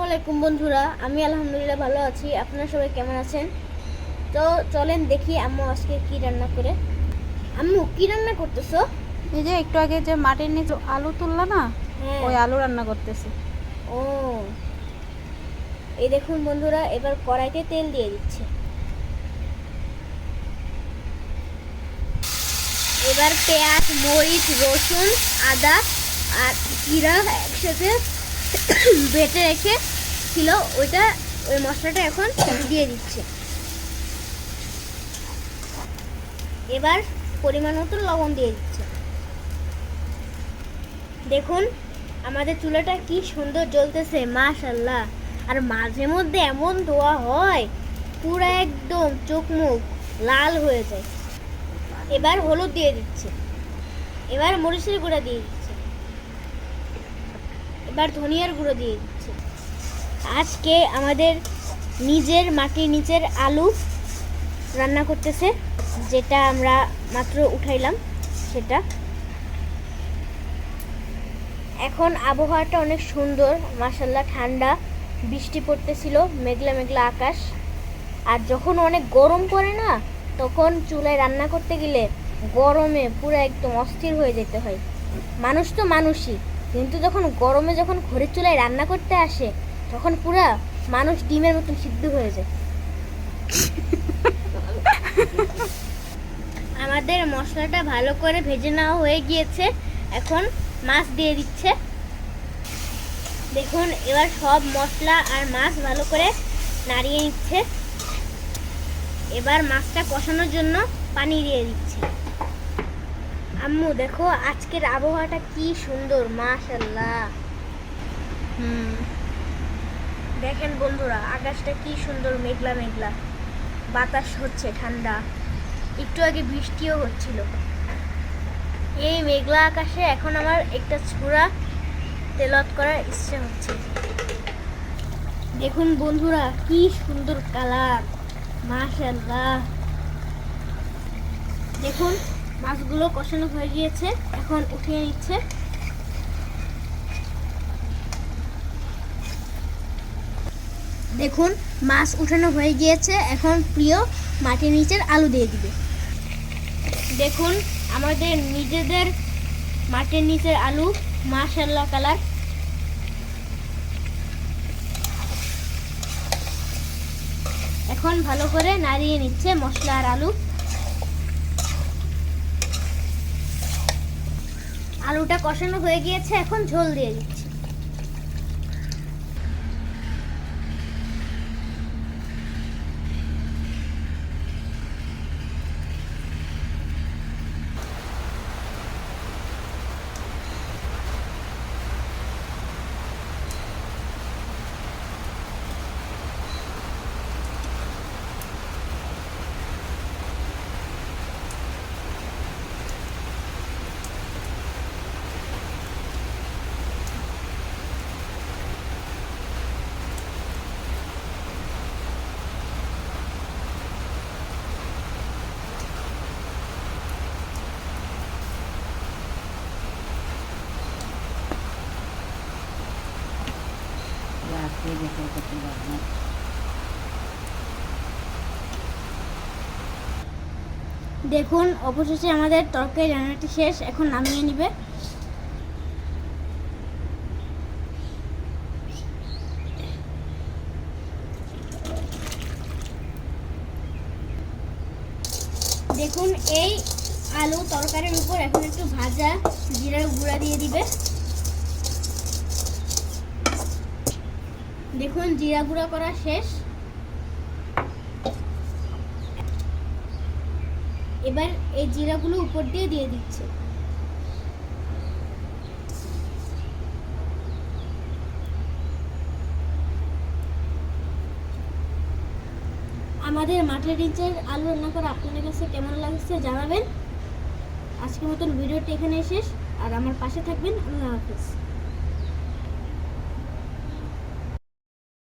আসসালামু আলাইকুম বন্ধুরা, আমি আলহামদুলিল্লাহ ভালো আছি। আপনারা সবাই কেমন আছেন? তো চলেন দেখি আম্মু আজকে কি রান্না করে। আম্মু কি রান্না করতেছো? এই যে একটু আগে যে মাটির নিচে আলু তুললা না, হ্যাঁ। ওই আলু রান্না করতেছি। ও, এই দেখুন বন্ধুরা, এবার কড়াইতে তেল দিয়ে দিচ্ছে। এবার পেঁয়াজ, মরিচ, রসুন, আদা আর জিরা একসাথে বেটে রেখে ছিল ওইটা, ওই মশলাটা এখন দিয়ে দিচ্ছে। এবার পরিমাণ মতো লবণ দিয়ে দিচ্ছে। দেখুন আমাদের চুলাটা কি সুন্দর জ্বলতেছে, মাশাআল্লাহ। আর মাঝে মধ্যে এমন ধোয়া হয় পুরো একদম চোখ মুখ লাল হয়ে যায়। এবার হলুদ দিয়ে দিচ্ছে, এবার মরিচের গুঁড়া দিয়ে দিচ্ছে, এবার ধনিয়ার গুঁড়ো দিয়ে দিচ্ছে। আজকে আমাদের নিজের মাটির নিচের আলু রান্না করতেছে, যেটা আমরা মাত্র উঠাইলাম সেটা। এখন আবহাওয়াটা অনেক সুন্দর, মাশাআল্লাহ, ঠান্ডা, বৃষ্টি পড়তেছিল, মেঘলা মেঘলা আকাশ। আর যখন অনেক গরম পড়ে না, তখন চুলায় রান্না করতে গেলে গরমে পুরো একদম অস্থির হয়ে যেতে হয়। মানুষ তো মানুষই, কিন্তু যখন গরমে যখন ঘরের চুলায় রান্না করতে আসে, তখন পুরা মানুষ ডিমের মতন সিদ্ধ হয়ে যায়। আমাদের মশলাটা ভালো করে ভেজে নেওয়া হয়ে গিয়েছে, এখন মাছ দিয়ে দিচ্ছে। দেখুন এবার সব মশলা আর মাছ ভালো করে নাড়িয়ে নিচ্ছে। এবার মাছটা কষানোর জন্য পানি দিয়ে দিচ্ছে। আম্মু দেখো আজকের আবহাওয়াটা কি সুন্দর, মাশাআল্লাহ। দেখেন বন্ধুরা, আকাশটা কি সুন্দর, মেঘলা মেঘলা, বাতাস হচ্ছে ঠান্ডা, একটু আগে বৃষ্টিও হচ্ছিল। এই মেঘলা আকাশে এখন আমার একটা সূরা তেলাওয়াত করার ইচ্ছে হচ্ছে। দেখুন বন্ধুরা কি সুন্দর কালার, মাশাআল্লাহ। দেখুন মাছগুলো কষানো হয়ে গিয়েছে, এখন উঠিয়ে নিচ্ছে। দেখুন মাছ উঠানো হয়ে গিয়েছে, এখন প্রিয় মাটির নিচের আলু দিয়ে দিবে। দেখুন আমাদের নিজেদের মাটির নিচের আলু, মাশাআল্লাহ কালার। এখন ভালো করে নাড়িয়ে নিচ্ছে মশলা আর আলু। আলুটা কষানো হয়ে গিয়েছে, এখন ঝোল দিয়ে দিচ্ছে। দেখুন অবশেষে আমাদের তরকারি রান্নাটি শেষ, এখন নামিয়ে নিবে। দেখুন এই আলু তরকারির উপর এখন একটু ভাজা জিরার গুঁড়া দিয়ে দিবে। দেখুন জিরা গুঁড়া করা শেষ। এবার এই জিরাগুলো উপর দিয়ে দিচ্ছে। আমাদের মাঠের নিচের আলু রান্না করে আপনাদের কাছে কেমন লাগছে জানাবেন। আজকের মতন ভিডিওটি এখানে শেষ, আর আমার পাশে থাকবেন। আল্লাহ হাফেজ।